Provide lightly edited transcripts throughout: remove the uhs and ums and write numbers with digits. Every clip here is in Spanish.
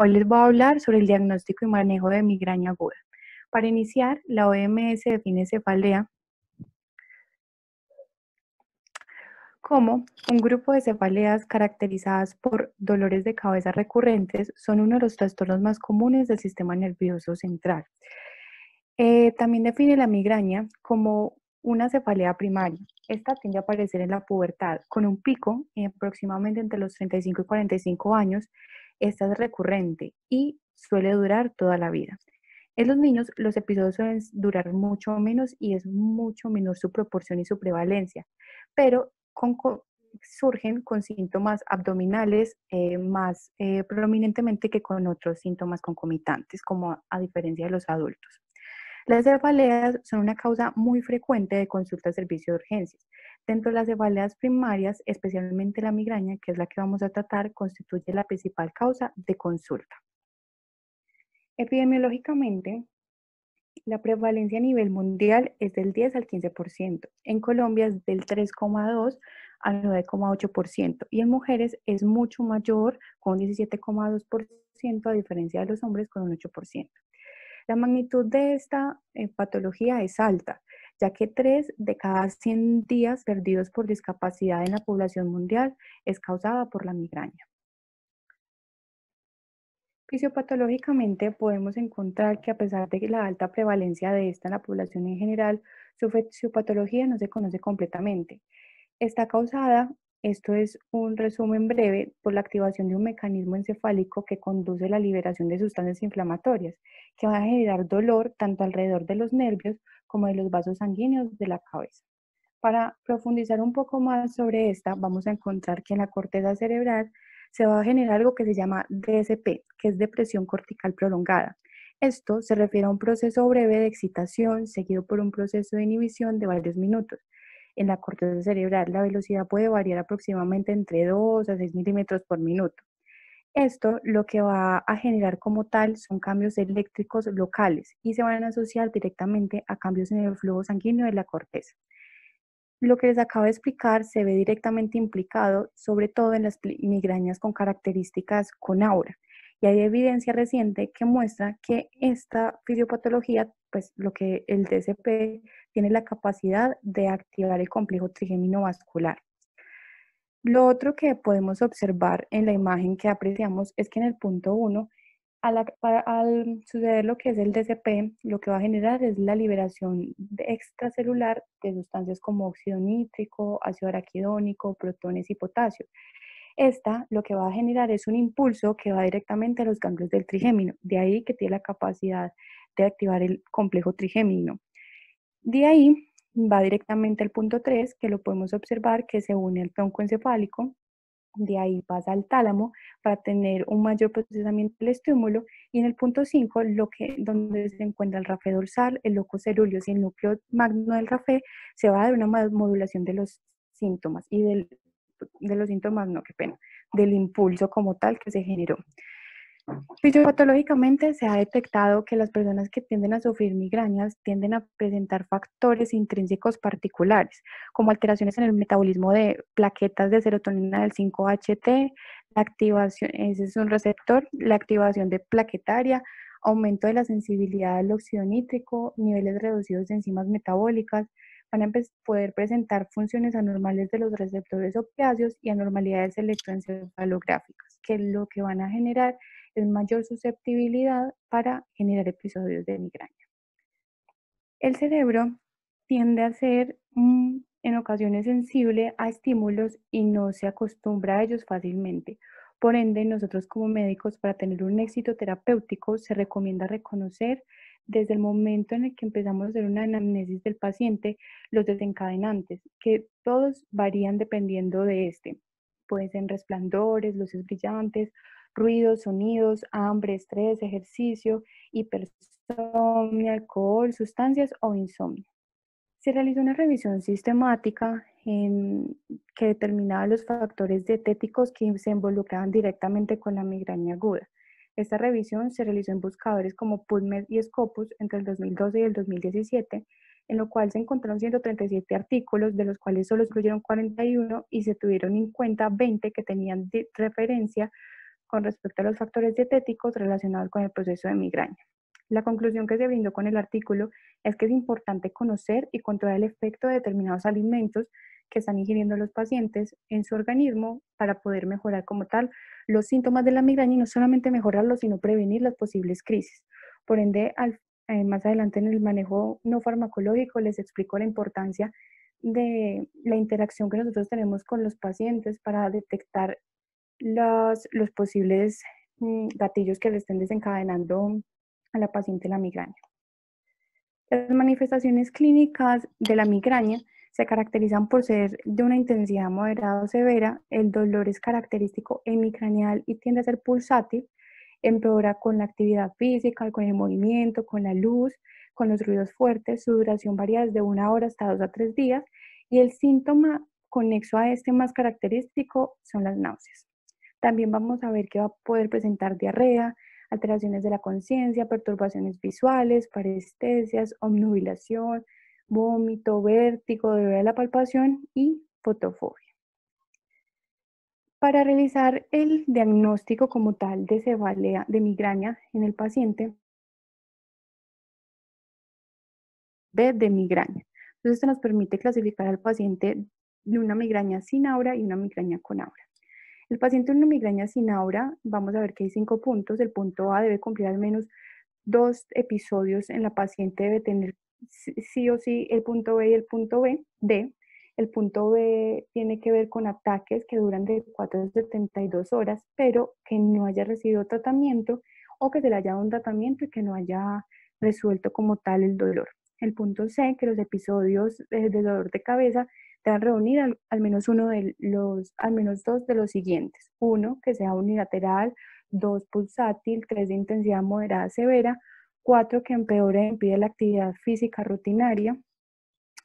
Hoy les voy a hablar sobre el diagnóstico y manejo de migraña aguda. Para iniciar, la OMS define cefalea como un grupo de cefaleas caracterizadas por dolores de cabeza recurrentes. Son uno de los trastornos más comunes del sistema nervioso central. También define la migraña como una cefalea primaria. Esta tiende a aparecer en la pubertad con un pico aproximadamente entre los 35 y 45 años. Esta es recurrente y suele durar toda la vida. En los niños, los episodios suelen durar mucho menos y es mucho menor su proporción y su prevalencia, pero surgen con síntomas abdominales más prominentemente que con otros síntomas concomitantes, como a diferencia de los adultos. Las cefaleas son una causa muy frecuente de consulta a servicio de urgencias. Dentro de las cefaleas primarias, especialmente la migraña, que es la que vamos a tratar, constituye la principal causa de consulta. Epidemiológicamente, la prevalencia a nivel mundial es del 10 al 15%. En Colombia es del 3,2 al 9,8% y en mujeres es mucho mayor, con 17,2%, a diferencia de los hombres con un 8%. La magnitud de esta patología es alta, ya que 3 de cada 100 días perdidos por discapacidad en la población mundial es causada por la migraña. Fisiopatológicamente podemos encontrar que a pesar de la alta prevalencia de esta en la población en general, su fisiopatología no se conoce completamente. Está causada, esto es un resumen breve, por la activación de un mecanismo encefálico que conduce a la liberación de sustancias inflamatorias, que van a generar dolor tanto alrededor de los nervios como de los vasos sanguíneos de la cabeza. Para profundizar un poco más sobre esta, vamos a encontrar que en la corteza cerebral se va a generar algo que se llama DSP, que es depresión cortical prolongada. Esto se refiere a un proceso breve de excitación seguido por un proceso de inhibición de varios minutos. En la corteza cerebral, la velocidad puede variar aproximadamente entre 2 a 6 milímetros por minuto. Esto lo que va a generar como tal son cambios eléctricos locales y se van a asociar directamente a cambios en el flujo sanguíneo de la corteza. Lo que les acabo de explicar se ve directamente implicado, sobre todo en las migrañas con características con aura. Y hay evidencia reciente que muestra que esta fisiopatología, pues lo que el DSP tiene la capacidad de activar el complejo trigémino vascular. Lo otro que podemos observar en la imagen que apreciamos es que en el punto 1, al suceder lo que es el DCP, lo que va a generar es la liberación extracelular de sustancias como óxido nítrico, ácido araquidónico, protones y potasio. Esta lo que va a generar es un impulso que va directamente a los ganglios del trigémino, de ahí que tiene la capacidad de activar el complejo trigémino. De ahí va directamente al punto 3, que lo podemos observar que se une al tronco encefálico. De ahí pasa al tálamo para tener un mayor procesamiento del estímulo, y en el punto 5, donde se encuentra el rafe dorsal, el locus coeruleus y el núcleo magno del rafe, se va a dar una modulación de los síntomas y de los síntomas, no, qué pena, del impulso como tal que se generó. Fisiopatológicamente se ha detectado que las personas que tienden a sufrir migrañas tienden a presentar factores intrínsecos particulares, como alteraciones en el metabolismo de plaquetas de serotonina del 5-HT, la activación, ese es un receptor, la activación de plaquetaria, aumento de la sensibilidad al óxido nítrico, niveles reducidos de enzimas metabólicas. Van a poder presentar funciones anormales de los receptores opiáceos y anormalidades electroencefalográficas, que lo que van a generar es mayor susceptibilidad para generar episodios de migraña. El cerebro tiende a ser en ocasiones sensible a estímulos y no se acostumbra a ellos fácilmente. Por ende, nosotros como médicos, para tener un éxito terapéutico, se recomienda reconocer desde el momento en el que empezamos a hacer una anamnesis del paciente los desencadenantes, que todos varían dependiendo de este. Pueden ser resplandores, luces brillantes, ruidos, sonidos, hambre, estrés, ejercicio, hipersomnia, alcohol, sustancias o insomnio. Se realizó una revisión sistemática que determinaba los factores dietéticos que se involucraban directamente con la migraña aguda. Esta revisión se realizó en buscadores como PubMed y Scopus entre el 2012 y el 2017, en lo cual se encontraron 137 artículos, de los cuales solo excluyeron 41 y se tuvieron en cuenta 20 que tenían referencia con respecto a los factores dietéticos relacionados con el proceso de migraña. La conclusión que se brindó con el artículo es que es importante conocer y controlar el efecto de determinados alimentos que están ingiriendo los pacientes en su organismo para poder mejorar como tal los síntomas de la migraña y no solamente mejorarlos, sino prevenir las posibles crisis. Por ende, más adelante en el manejo no farmacológico les explico la importancia de la interacción que nosotros tenemos con los pacientes para detectar los posibles gatillos que le estén desencadenando a la paciente la migraña. Las manifestaciones clínicas de la migraña se caracterizan por ser de una intensidad moderada o severa, el dolor es característico hemicraneal y tiende a ser pulsátil, empeora con la actividad física, con el movimiento, con la luz, con los ruidos fuertes, su duración varía desde 1 hora hasta 2 a 3 días y el síntoma conexo a este más característico son las náuseas. También vamos a ver que va a poder presentar diarrea, alteraciones de la conciencia, perturbaciones visuales, parestesias, obnubilación, vómito, vértigo, dolor de la palpación y fotofobia. Para realizar el diagnóstico como tal de cefalea, de migraña en el paciente, de migraña. Entonces, esto nos permite clasificar al paciente de una migraña sin aura y una migraña con aura. El paciente en una migraña sin aura, vamos a ver que hay 5 puntos. El punto A debe cumplir al menos 2 episodios en la paciente, debe tener sí o sí el punto B y el punto D. El punto B tiene que ver con ataques que duran de 4 a 72 horas, pero que no haya recibido tratamiento o que se le haya dado un tratamiento y que no haya resuelto como tal el dolor. El punto C, que los episodios de dolor de cabeza deben reunir al menos al menos dos de los siguientes. Uno, que sea unilateral, 2, pulsátil, 3, de intensidad moderada a severa, 4, que empeore e impide la actividad física rutinaria.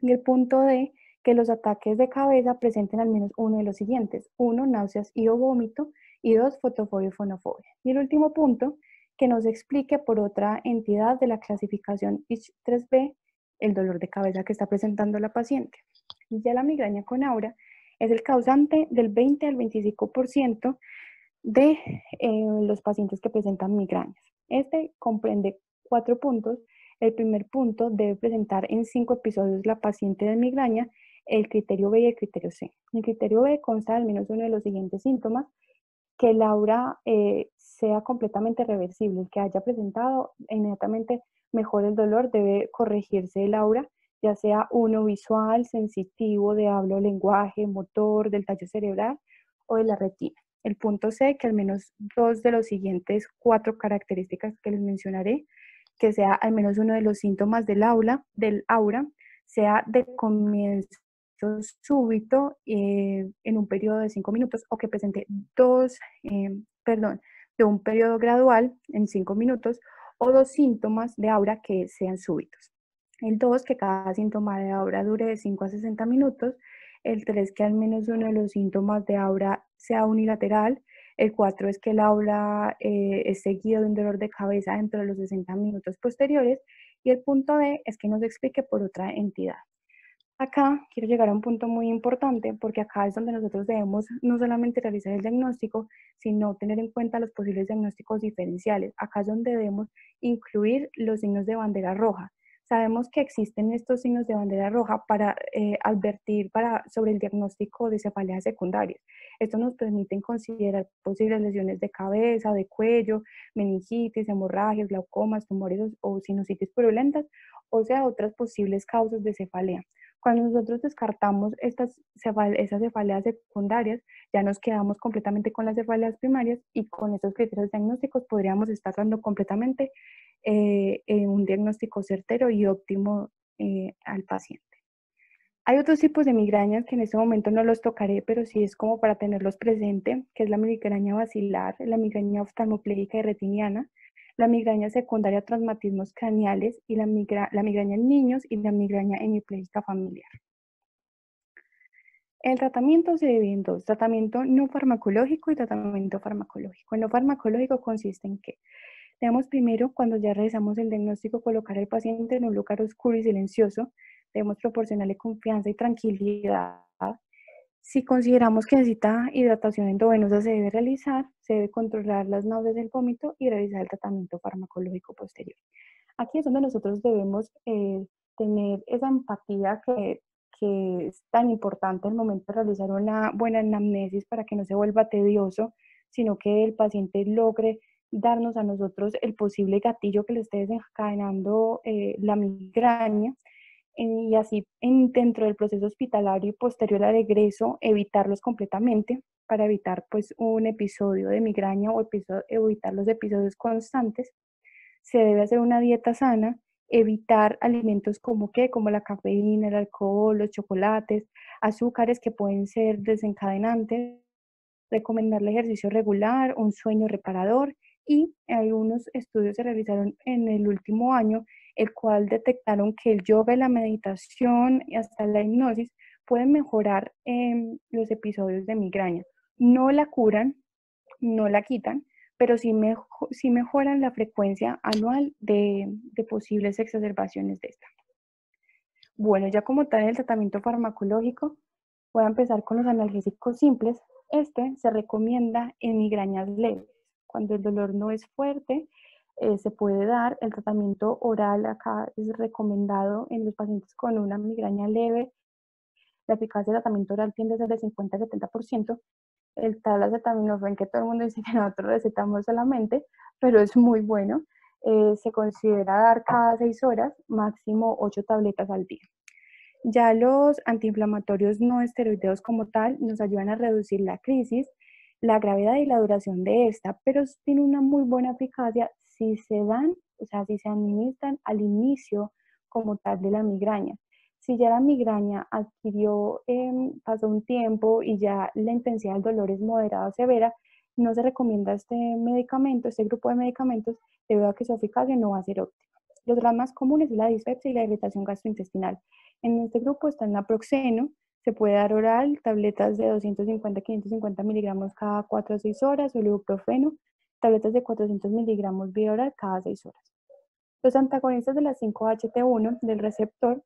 Y el punto D, que los ataques de cabeza presenten al menos uno de los siguientes. 1, náuseas y o vómito. Y 2, fotofobia y fonofobia. Y el último punto, que nos explique por otra entidad de la clasificación ICH-3B el dolor de cabeza que está presentando la paciente. Ya la migraña con aura es el causante del 20 al 25% de los pacientes que presentan migrañas. Este comprende 4 puntos. El primer punto debe presentar en 5 episodios la paciente de migraña, el criterio B y el criterio C. El criterio B consta de al menos uno de los siguientes síntomas: que el aura sea completamente reversible, el que haya presentado inmediatamente mejor el dolor, debe corregirse el aura, ya sea uno visual, sensitivo, de habla o lenguaje, motor, del tallo cerebral o de la retina. El punto C, que al menos 2 de los siguientes 4 características que les mencionaré, que sea al menos uno de los síntomas del aura, sea de comienzo súbito en un periodo de 5 minutos o que presente de un periodo gradual en 5 minutos o 2 síntomas de aura que sean súbitos. El 2, que cada síntoma de aura dure de 5 a 60 minutos. El 3, que al menos uno de los síntomas de aura sea unilateral. El 4 es que el aura es seguido de un dolor de cabeza dentro de los 60 minutos posteriores. Y el punto D es que nos explique por otra entidad. Acá quiero llegar a un punto muy importante porque acá es donde nosotros debemos no solamente realizar el diagnóstico, sino tener en cuenta los posibles diagnósticos diferenciales. Acá es donde debemos incluir los signos de bandera roja. Sabemos que existen estos signos de bandera roja para advertir sobre el diagnóstico de cefaleas secundarias. Esto nos permite considerar posibles lesiones de cabeza, de cuello, meningitis, hemorragias, glaucomas, tumores o sinusitis purulentas, o sea, otras posibles causas de cefalea. Cuando nosotros descartamos esas cefaleas secundarias, ya nos quedamos completamente con las cefaleas primarias y con estos criterios diagnósticos podríamos estar dando completamente un diagnóstico certero y óptimo al paciente. Hay otros tipos de migrañas que en este momento no los tocaré, pero sí es como para tenerlos presente, que es la migraña basilar, la migraña oftalmopléjica y retiniana, la migraña secundaria a traumatismos craneales y la migraña en niños y la migraña hemipléjica familiar. El tratamiento se divide en dos: tratamiento no farmacológico y tratamiento farmacológico. El no farmacológico consiste en que debemos primero, cuando ya realizamos el diagnóstico, colocar al paciente en un lugar oscuro y silencioso. Debemos proporcionarle confianza y tranquilidad. Si consideramos que necesita hidratación endovenosa, se debe realizar, se debe controlar las náuseas del vómito y realizar el tratamiento farmacológico posterior. Aquí es donde nosotros debemos tener esa empatía que es tan importante al momento de realizar una buena anamnesis para que no se vuelva tedioso, sino que el paciente logre darnos a nosotros el posible gatillo que le esté desencadenando la migraña y así dentro del proceso hospitalario y posterior al egreso evitarlos completamente para evitar pues un episodio de migraña o evitar los episodios constantes. Se debe hacer una dieta sana, evitar alimentos como qué, como la cafeína, el alcohol, los chocolates, azúcares que pueden ser desencadenantes, recomendarle ejercicio regular, un sueño reparador y algunos estudios se realizaron en el último año, el cual detectaron que el yoga y la meditación y hasta la hipnosis pueden mejorar los episodios de migraña. No la curan, no la quitan, pero sí mejoran la frecuencia anual de posibles exacerbaciones de esta. Bueno, ya como tal en el tratamiento farmacológico, voy a empezar con los analgésicos simples. Este se recomienda en migrañas leves. Cuando el dolor no es fuerte, se puede dar. El tratamiento oral acá es recomendado en los pacientes con una migraña leve. La eficacia del tratamiento oral tiende a ser del 50 al 70%. El tal acetaminofén que todo el mundo dice que nosotros recetamos solamente, pero es muy bueno. Se considera dar cada 6 horas, máximo 8 tabletas al día. Ya los antiinflamatorios no esteroideos como tal nos ayudan a reducir la crisis, la gravedad y la duración de esta, pero tienen una muy buena eficacia si se dan, o sea, si se administran al inicio como tal de la migraña. Si ya la migraña adquirió, pasó un tiempo y ya la intensidad del dolor es moderada o severa, no se recomienda este medicamento, este grupo de medicamentos, debido a que su eficacia no va a ser óptima. Los más comunes es la dispepsia y la irritación gastrointestinal. En este grupo está el naproxeno, se puede dar oral, tabletas de 250 a 550 miligramos cada 4 a 6 horas, o el ibuprofeno, tabletas de 400 miligramos vía oral cada 6 horas. Los antagonistas de la 5-HT1 del receptor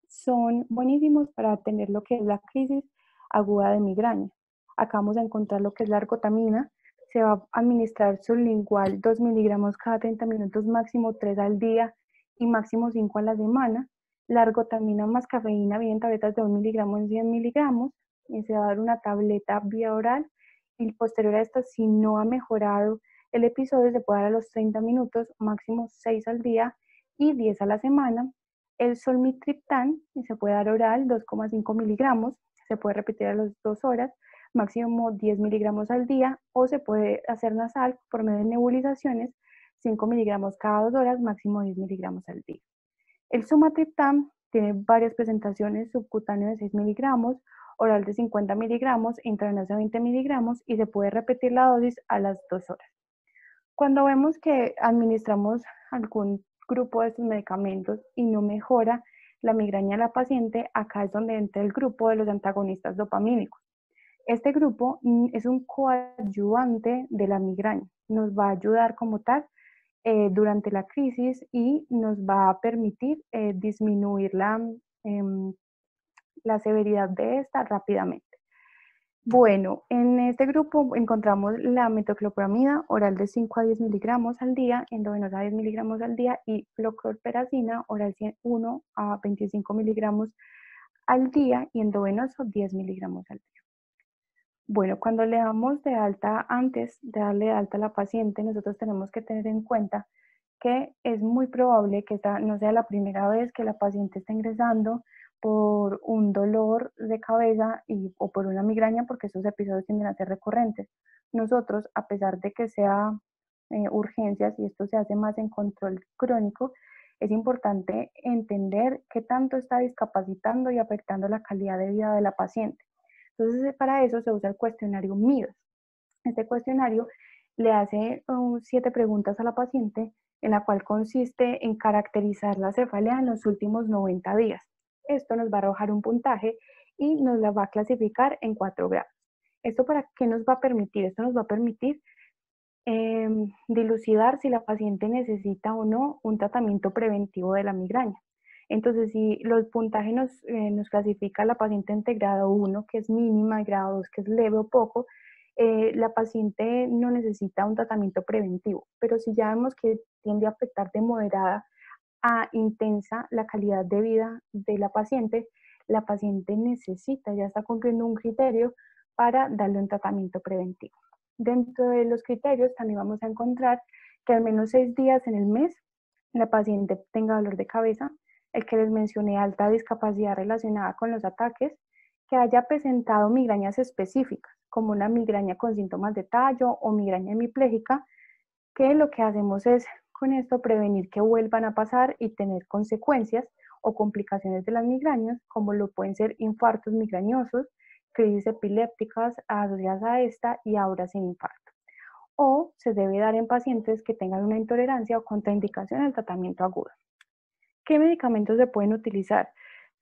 son buenísimos para tener lo que es la crisis aguda de migraña. Acá vamos a encontrar lo que es la ergotamina. Se va a administrar sublingual 2 miligramos cada 30 minutos, máximo 3 al día y máximo 5 a la semana. La ergotamina más cafeína viene en tabletas de 1 miligramo en 100 miligramos y se va a dar una tableta vía oral y posterior a esta, si no ha mejorado el episodio, se puede dar a los 30 minutos, máximo 6 al día y 10 a la semana. El solmitriptán se puede dar oral 2,5 miligramos, se puede repetir a las 2 horas, máximo 10 miligramos al día, o se puede hacer nasal por medio de nebulizaciones, 5 miligramos cada 2 horas, máximo 10 miligramos al día. El sumatriptán tiene varias presentaciones, subcutáneo de 6 miligramos, oral de 50 miligramos, intravenoso de 20 miligramos y se puede repetir la dosis a las 2 horas. Cuando vemos que administramos algún grupo de estos medicamentos y no mejora la migraña de la paciente, acá es donde entra el grupo de los antagonistas dopamínicos. Este grupo es un coadyuvante de la migraña, nos va a ayudar como tal durante la crisis y nos va a permitir disminuir la severidad de esta rápidamente. Bueno, en este grupo encontramos la metoclopramida oral de 5 a 10 miligramos al día, endovenosa a 10 miligramos al día y flucloxetina oral 1 a 25 miligramos al día y endovenoso 10 miligramos al día. Bueno, cuando le damos de alta, antes de darle de alta a la paciente, nosotros tenemos que tener en cuenta que es muy probable que esta no sea la primera vez que la paciente está ingresando por un dolor de cabeza o por una migraña, porque esos episodios tienden a ser recurrentes. Nosotros, a pesar de que sea urgencias y esto se hace más en control crónico, es importante entender qué tanto está discapacitando y afectando la calidad de vida de la paciente. Entonces, para eso se usa el cuestionario MIDAS. Este cuestionario le hace 7 preguntas a la paciente, en la cual consiste en caracterizar la cefalea en los últimos 90 días. Esto nos va a arrojar un puntaje y nos la va a clasificar en 4 grados. ¿Esto para qué nos va a permitir? Esto nos va a permitir dilucidar si la paciente necesita o no un tratamiento preventivo de la migraña. Entonces, si los puntajes nos clasifica la paciente entre grado 1, que es mínima, y grado 2, que es leve o poco, la paciente no necesita un tratamiento preventivo, pero si ya vemos que tiende a afectar de moderada a intensa la calidad de vida de la paciente necesita, ya está cumpliendo un criterio para darle un tratamiento preventivo. Dentro de los criterios también vamos a encontrar que al menos 6 días en el mes la paciente tenga dolor de cabeza, el que les mencioné, alta discapacidad relacionada con los ataques, que haya presentado migrañas específicas, como una migraña con síntomas de tallo o migraña hemipléjica, que lo que hacemos es con esto prevenir que vuelvan a pasar y tener consecuencias o complicaciones de las migrañas, como lo pueden ser infartos migrañosos, crisis epilépticas asociadas a esta y ahora sin infarto. O se debe dar en pacientes que tengan una intolerancia o contraindicación al tratamiento agudo. ¿Qué medicamentos se pueden utilizar?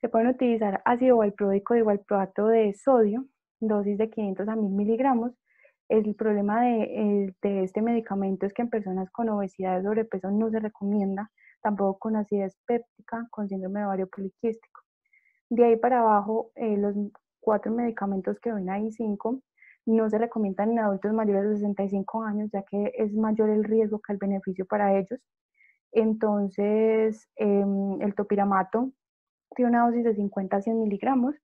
Se pueden utilizar ácido valproico de valproato de sodio, dosis de 500 a 1000 miligramos. El problema de este medicamento es que en personas con obesidad y sobrepeso no se recomienda, tampoco con acidez péptica, con síndrome de ovario poliquístico. De ahí para abajo, los 4 medicamentos que ven ahí, 5, no se recomiendan en adultos mayores de 65 años, ya que es mayor el riesgo que el beneficio para ellos. Entonces, el topiramato tiene una dosis de 50 a 100 miligramos.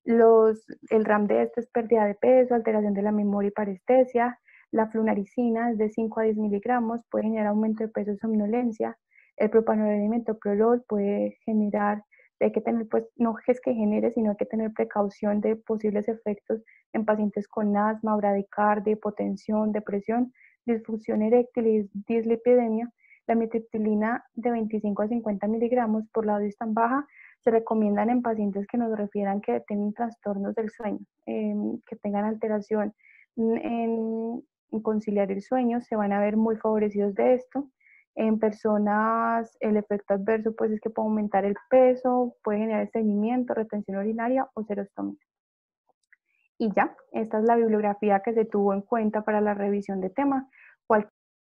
El RAM de este es pérdida de peso, alteración de la memoria y parestesia. La flunaricina es de 5 a 10 miligramos, puede generar aumento de peso y somnolencia. El propanolol y metoprolol puede generar, hay que tener, pues, no es que genere, sino hay que tener precaución de posibles efectos en pacientes con asma, bradicardia, hipotensión, depresión, disfunción eréctil y dislipidemia. La mitriptilina de 25 a 50 miligramos por la dosis tan baja se recomiendan en pacientes que nos refieran que tienen trastornos del sueño, que tengan alteración en conciliar el sueño, se van a ver muy favorecidos de esto. En personas, el efecto adverso pues es que puede aumentar el peso, puede generar estreñimiento, retención urinaria o serostomía. Y ya, esta es la bibliografía que se tuvo en cuenta para la revisión de tema.